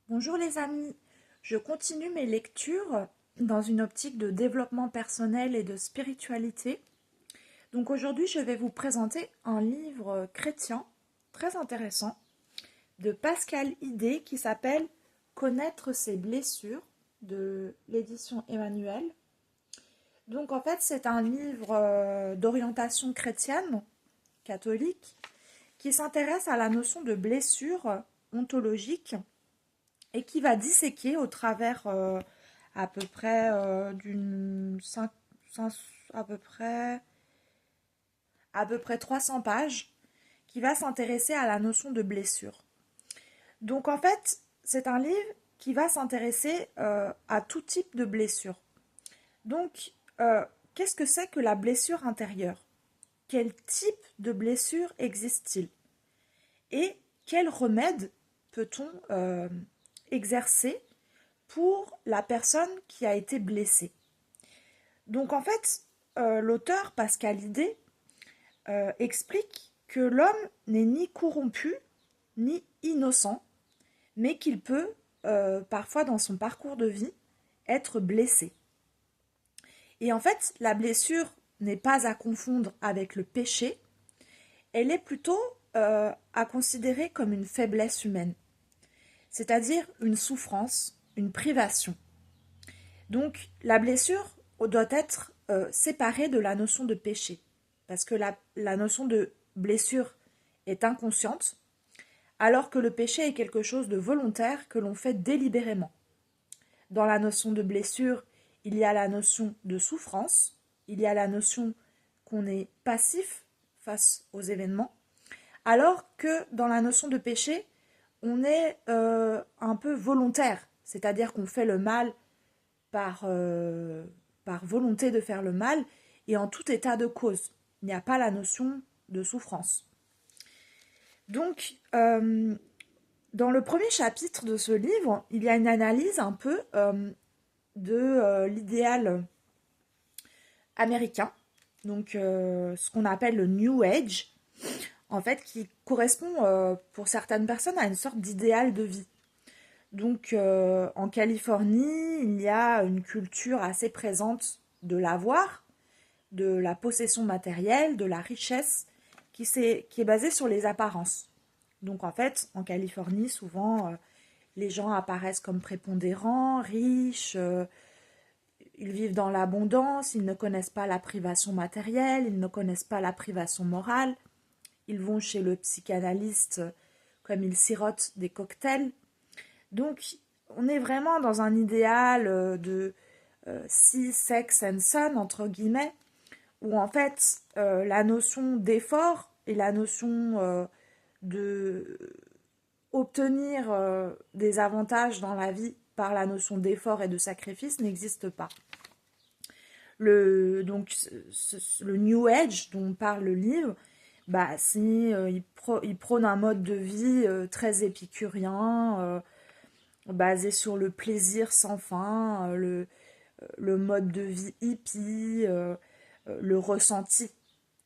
Bonjour les amis, je continue mes lectures dans une optique de développement personnel et de spiritualité. Donc aujourd'hui je vais vous présenter un livre chrétien très intéressant de Pascal Idé qui s'appelle Connaître ses blessures de l'édition Emmanuel. Donc en fait c'est un livre d'orientation chrétienne, catholique, qui s'intéresse à la notion de blessure ontologique et qui va disséquer au travers à peu près à peu près 300 pages, qui va s'intéresser à la notion de blessure. Donc en fait, c'est un livre qui va s'intéresser à tout type de blessure. Donc, qu'est-ce que c'est que la blessure intérieure? Quel type de blessure existe-t-il? Et quel remède peut-on exercer pour la personne qui a été blessée? Donc en fait, l'auteur Pascal Idé explique que l'homme n'est ni corrompu ni innocent, mais qu'il peut parfois dans son parcours de vie être blessé. Et en fait, la blessure n'est pas à confondre avec le péché, elle est plutôt à considérer comme une faiblesse humaine, c'est-à-dire une souffrance, une privation. Donc la blessure doit être séparée de la notion de péché, parce que la notion de blessure est inconsciente, alors que le péché est quelque chose de volontaire que l'on fait délibérément. Dans la notion de blessure, il y a la notion de souffrance, il y a la notion qu'on est passif face aux événements, alors que dans la notion de péché, on est un peu volontaire, c'est-à-dire qu'on fait le mal par volonté de faire le mal et en tout état de cause. Il n'y a pas la notion de souffrance. Donc, dans le premier chapitre de ce livre, il y a une analyse un peu de l'idéal américain, donc ce qu'on appelle le New Age, en fait, qui correspond pour certaines personnes à une sorte d'idéal de vie. Donc en Californie, il y a une culture assez présente de l'avoir, de la possession matérielle, de la richesse, qui est basée sur les apparences. Donc en fait, en Californie, souvent, les gens apparaissent comme prépondérants, riches, ils vivent dans l'abondance, ils ne connaissent pas la privation matérielle, ils ne connaissent pas la privation morale, ils vont chez le psychanalyste comme ils sirotent des cocktails. Donc, on est vraiment dans un idéal de sea, sex and sun, entre guillemets, où en fait, la notion d'effort et la notion de obtenir des avantages dans la vie par la notion d'effort et de sacrifice n'existe pas. Le New Age dont parle le livre, bah, il prône un mode de vie très épicurien, basé sur le plaisir sans fin, le mode de vie hippie, le ressenti,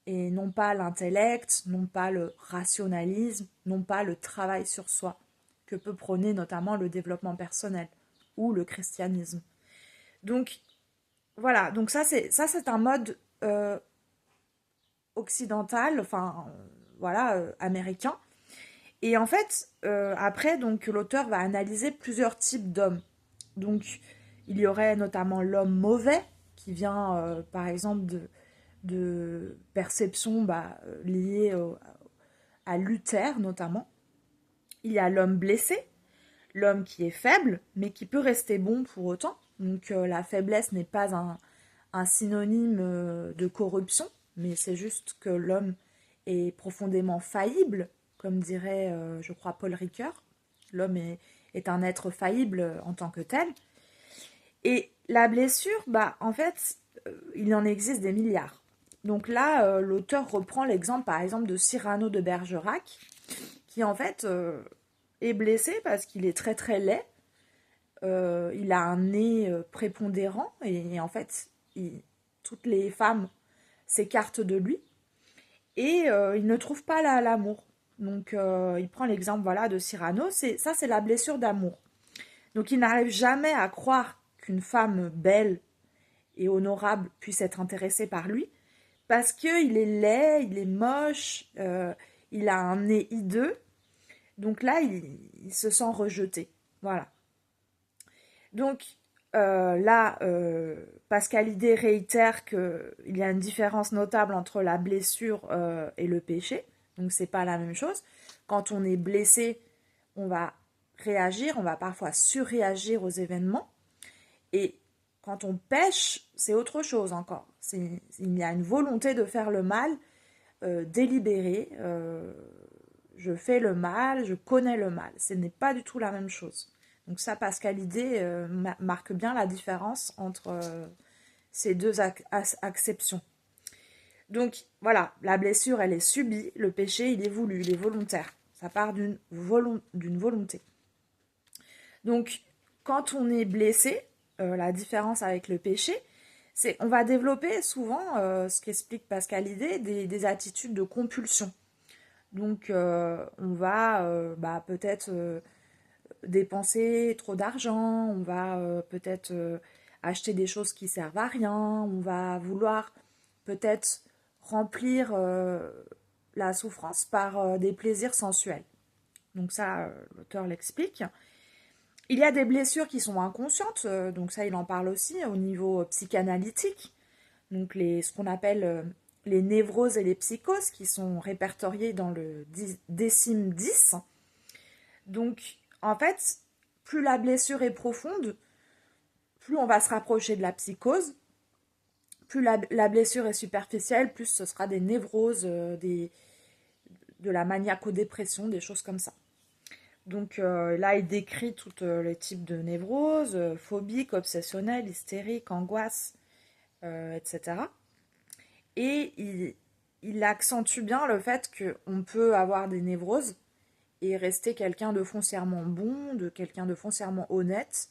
et non pas l'intellect, non pas le rationalisme, non pas le travail sur soi, que peut prôner notamment le développement personnel ou le christianisme. Donc voilà, donc ça c'est un mode occidental, enfin voilà, américain. Et en fait, après, donc l'auteur va analyser plusieurs types d'hommes. Donc, il y aurait notamment l'homme mauvais, qui vient, par exemple, de perceptions liées à Luther, notamment. Il y a l'homme blessé, l'homme qui est faible, mais qui peut rester bon pour autant. Donc, la faiblesse n'est pas un synonyme de corruption, mais c'est juste que l'homme est profondément faillible, comme dirait, je crois, Paul Ricoeur. L'homme est un être faillible en tant que tel. Et la blessure, bah, en fait, il en existe des milliards. Donc là, l'auteur reprend l'exemple, par exemple, de Cyrano de Bergerac, qui en fait est blessé parce qu'il est très très laid. Il a un nez prépondérant et en fait, toutes les femmes s'écartent de lui et il ne trouve pas l'amour. Donc il prend l'exemple voilà, de Cyrano, c'est la blessure d'amour. Donc il n'arrive jamais à croire qu'une femme belle et honorable puisse être intéressée par lui, parce qu'il est laid, il est moche, il a un nez hideux, donc là, il se sent rejeté. Voilà. Donc là, Pascal Idé réitère qu'il y a une différence notable entre la blessure et le péché. Donc c'est pas la même chose. Quand on est blessé, on va réagir, on va parfois surréagir aux événements. Et quand on pêche, c'est autre chose encore. Il y a une volonté de faire le mal délibérée. Je fais le mal, je connais le mal. Ce n'est pas du tout la même chose. Donc ça, Pascal Idé marque bien la différence entre ces deux acceptions. Donc voilà, la blessure, elle est subie, le péché, il est voulu, il est volontaire. Ça part d'une volonté. Donc quand on est blessé, la différence avec le péché, c'est on va développer souvent, ce qu'explique Pascal Idé, des attitudes de compulsion. Donc on va peut-être dépenser trop d'argent, on va peut-être acheter des choses qui servent à rien, on va vouloir peut-être remplir la souffrance par des plaisirs sensuels. Donc ça, l'auteur l'explique. Il y a des blessures qui sont inconscientes, donc ça il en parle aussi au niveau psychanalytique, donc ce qu'on appelle les névroses et les psychoses qui sont répertoriées dans le décime 10. Donc en fait, plus la blessure est profonde, plus on va se rapprocher de la psychose, plus la blessure est superficielle, plus ce sera des névroses, de la maniaco-dépression, des choses comme ça. Donc là, il décrit tous les types de névroses, phobiques, obsessionnelles, hystériques, angoisse, etc. Et il accentue bien le fait qu'on peut avoir des névroses et rester quelqu'un de foncièrement bon, de quelqu'un de foncièrement honnête,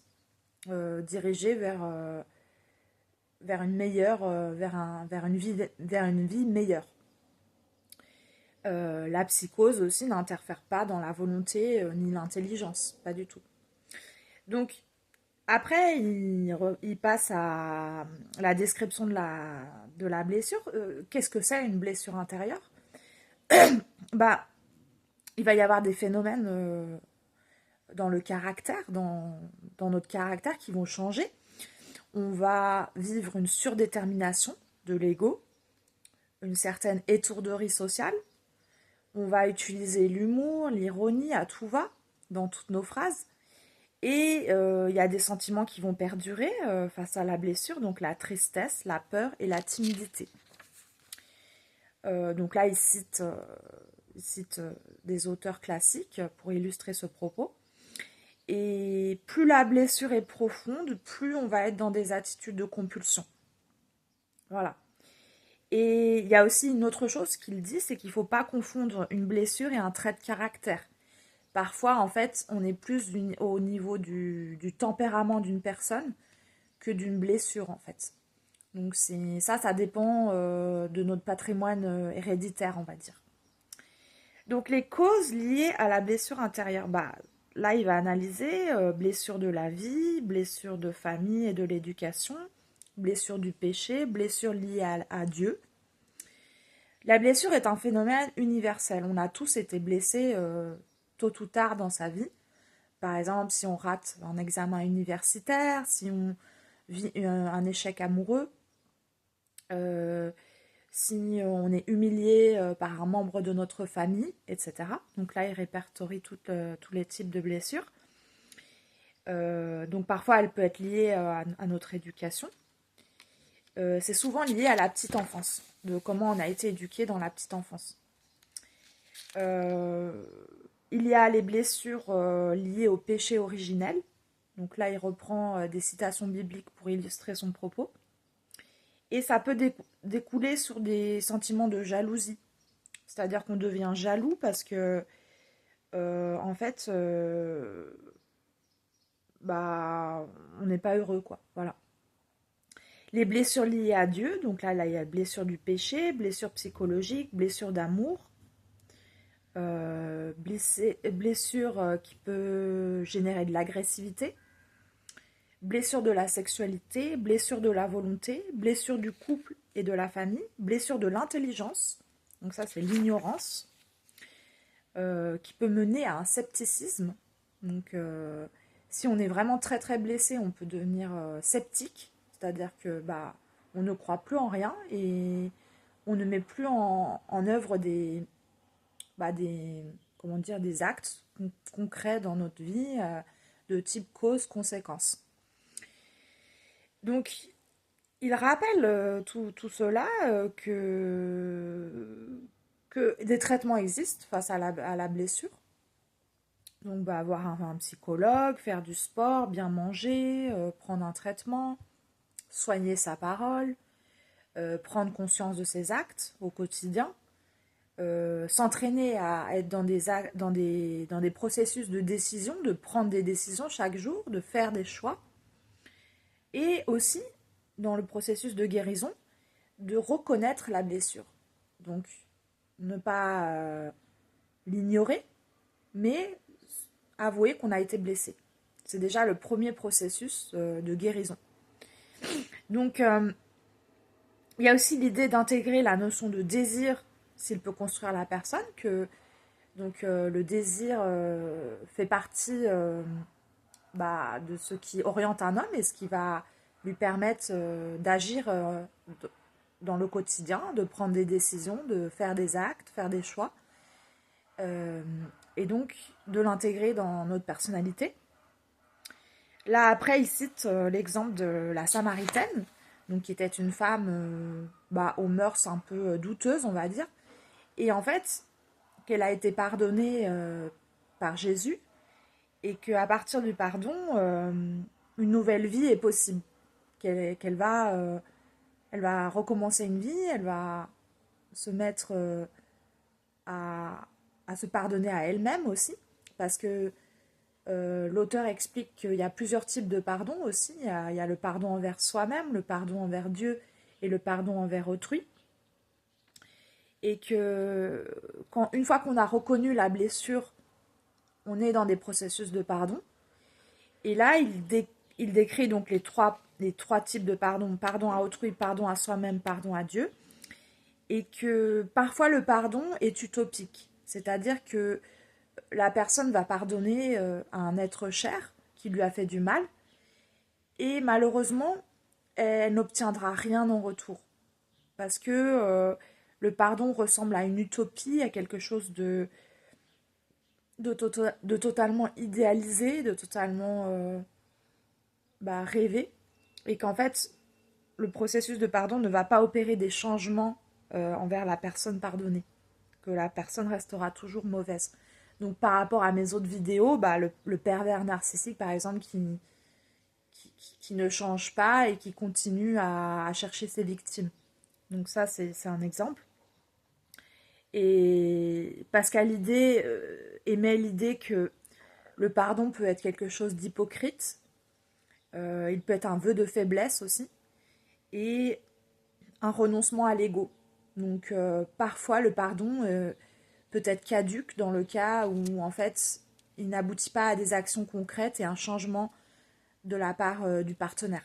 dirigé vers une meilleure, vers une vie meilleure. La psychose aussi n'interfère pas dans la volonté ni l'intelligence, pas du tout. Donc après, il passe à la description de la blessure. Qu'est-ce que c'est une blessure intérieure? Bah, il va y avoir des phénomènes dans le caractère, dans notre caractère qui vont changer. On va vivre une surdétermination de l'ego, une certaine étourderie sociale. On va utiliser l'humour, l'ironie à tout va dans toutes nos phrases. Et il y a des sentiments qui vont perdurer face à la blessure, donc la tristesse, la peur et la timidité. Donc là, il cite des auteurs classiques pour illustrer ce propos. Et plus la blessure est profonde, plus on va être dans des attitudes de compulsion. Voilà. Et il y a aussi une autre chose qu'il dit, c'est qu'il ne faut pas confondre une blessure et un trait de caractère. Parfois, en fait, on est plus au niveau du tempérament d'une personne que d'une blessure, en fait. Donc ça dépend de notre patrimoine héréditaire, on va dire. Donc les causes liées à la blessure intérieure, là, il va analyser blessure de la vie, blessure de famille et de l'éducation, blessure du péché, blessure liée à Dieu. La blessure est un phénomène universel. On a tous été blessés tôt ou tard dans sa vie. Par exemple, si on rate un examen universitaire, si on vit un échec amoureux, si on est humilié par un membre de notre famille, etc. Donc là, il répertorie tous les types de blessures. Donc parfois, elle peut être liée à notre éducation. C'est souvent lié à la petite enfance, de comment on a été éduqué dans la petite enfance. Il y a les blessures liées au péché originel. Donc là, il reprend des citations bibliques pour illustrer son propos. Et ça peut découler sur des sentiments de jalousie. C'est-à-dire qu'on devient jaloux parce que, en fait, on n'est pas heureux, quoi. Voilà. Les blessures liées à Dieu, donc là, il y a blessure du péché, blessure psychologique, blessure d'amour, blessure qui peut générer de l'agressivité, blessure de la sexualité, blessure de la volonté, blessure du couple et de la famille, blessure de l'intelligence, donc ça c'est l'ignorance, qui peut mener à un scepticisme. Donc si on est vraiment très très blessé, on peut devenir sceptique, c'est-à-dire que on ne croit plus en rien et on ne met plus en œuvre des, comment dire, des actes concrets dans notre vie de type cause-conséquence. Donc, il rappelle tout cela, que des traitements existent face à la blessure. Donc, voir un psychologue, faire du sport, bien manger, prendre un traitement, soigner sa parole, prendre conscience de ses actes au quotidien, s'entraîner à être dans des processus de décision, de prendre des décisions chaque jour, de faire des choix, et aussi dans le processus de guérison, de reconnaître la blessure. Donc, ne pas l'ignorer, mais avouer qu'on a été blessé. C'est déjà le premier processus de guérison. Donc, il y a aussi l'idée d'intégrer la notion de désir, s'il peut construire la personne, donc le désir fait partie de ce qui oriente un homme et ce qui va lui permettre d'agir dans le quotidien, de prendre des décisions, de faire des actes, faire des choix, et donc de l'intégrer dans notre personnalité. Là, après, il cite l'exemple de la Samaritaine, donc qui était une femme aux mœurs un peu douteuses, on va dire, et en fait, qu'elle a été pardonnée par Jésus, et qu'à partir du pardon, une nouvelle vie est possible, qu'elle va elle va recommencer une vie, elle va se mettre à se pardonner à elle-même aussi, parce que l'auteur explique qu'il y a plusieurs types de pardon aussi. Il y a le pardon envers soi-même, le pardon envers Dieu et le pardon envers autrui. Et que une fois qu'on a reconnu la blessure, on est dans des processus de pardon. Et là, il décrit donc les trois types de pardon. Pardon à autrui, pardon à soi-même, pardon à Dieu. Et que parfois le pardon est utopique. C'est-à-dire que la personne va pardonner à un être cher qui lui a fait du mal. Et malheureusement, elle n'obtiendra rien en retour. Parce que le pardon ressemble à une utopie, à quelque chose de totalement idéalisé, de totalement rêvé. Et qu'en fait, le processus de pardon ne va pas opérer des changements envers la personne pardonnée. Que la personne restera toujours mauvaise. Donc par rapport à mes autres vidéos, le pervers narcissique par exemple qui ne change pas et qui continue à chercher ses victimes. Donc ça c'est un exemple. Et Pascal Idé émet l'idée que le pardon peut être quelque chose d'hypocrite, il peut être un vœu de faiblesse aussi, et un renoncement à l'ego. Donc parfois le pardon peut être caduque dans le cas où en fait il n'aboutit pas à des actions concrètes et un changement de la part du partenaire.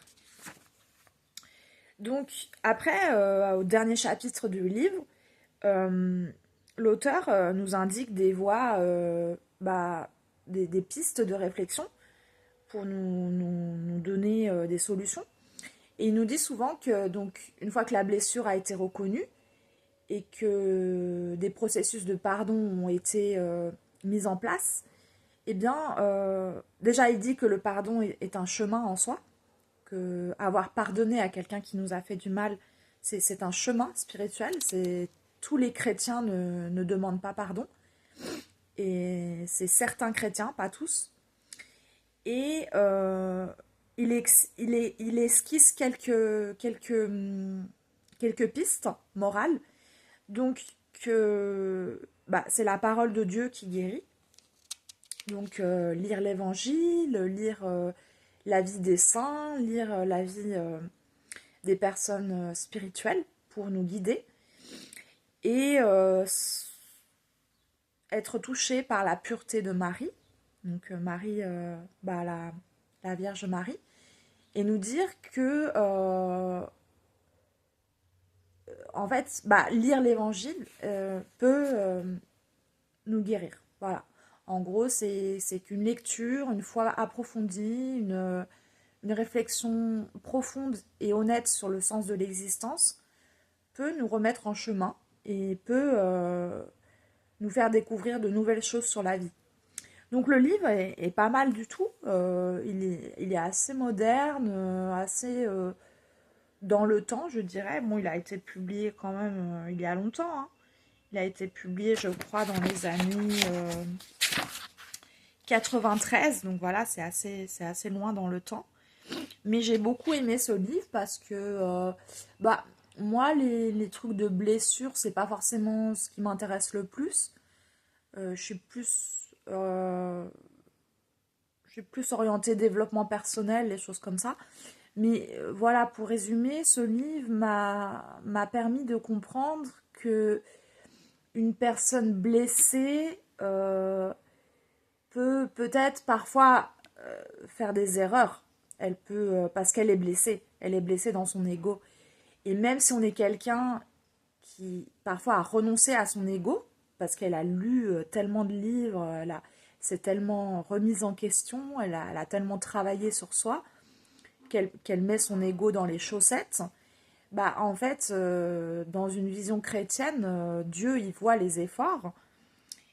Donc après, au dernier chapitre du livre, l'auteur nous indique des voies, des pistes de réflexion pour nous donner des solutions. Et il nous dit souvent que donc une fois que la blessure a été reconnue, et que des processus de pardon ont été mis en place, eh bien, déjà il dit que le pardon est un chemin en soi, que avoir pardonné à quelqu'un qui nous a fait du mal, c'est un chemin spirituel, tous les chrétiens ne demandent pas pardon, et c'est certains chrétiens, pas tous, et il esquisse quelques pistes morales. Donc, c'est la parole de Dieu qui guérit. Donc, lire l'évangile, lire la vie des saints, lire la vie des personnes spirituelles pour nous guider. Et être touché par la pureté de Marie. Donc, Marie, la Vierge Marie. et nous dire que, en fait, lire l'évangile peut nous guérir. Voilà. En gros, c'est qu'une lecture, une fois approfondie, une réflexion profonde et honnête sur le sens de l'existence peut nous remettre en chemin et peut nous faire découvrir de nouvelles choses sur la vie. Donc le livre est pas mal du tout. Il est assez moderne, assez dans le temps, je dirais. Bon, il a été publié quand même il y a longtemps, hein. Il a été publié, je crois, dans les années 93. Donc voilà, c'est assez loin dans le temps. Mais j'ai beaucoup aimé ce livre parce que moi, les trucs de blessures, c'est pas forcément ce qui m'intéresse le plus. Je suis plus orientée développement personnel, les choses comme ça. Mais voilà, pour résumer, ce livre m'a permis de comprendre que une personne blessée peut peut-être parfois faire des erreurs. Elle peut, parce qu'elle est blessée. Elle est blessée dans son ego. Et même si on est quelqu'un qui parfois a renoncé à son ego, parce qu'elle a lu tellement de livres, s'est tellement remise en question, elle a tellement travaillé sur soi, qu'elle met son ego dans les chaussettes, en fait, dans une vision chrétienne, Dieu, il voit les efforts,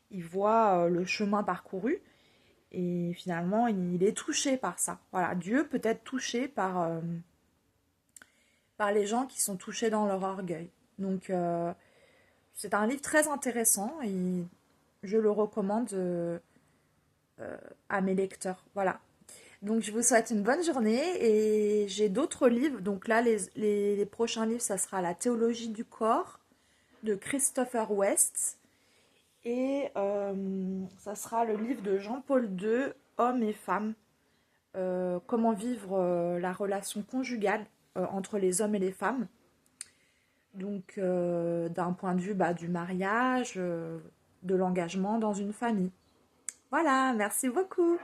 il voit le chemin parcouru, et finalement, il est touché par ça. Voilà, Dieu peut être touché par les gens qui sont touchés dans leur orgueil. Donc, c'est un livre très intéressant et je le recommande à mes lecteurs. Voilà. Donc, je vous souhaite une bonne journée et j'ai d'autres livres. Donc là, les prochains livres, ça sera La théologie du corps de Christopher West et ça sera le livre de Jean-Paul II, Hommes et femmes, comment vivre la relation conjugale entre les hommes et les femmes. Donc, d'un point de vue du mariage, de l'engagement dans une famille. Voilà, merci beaucoup.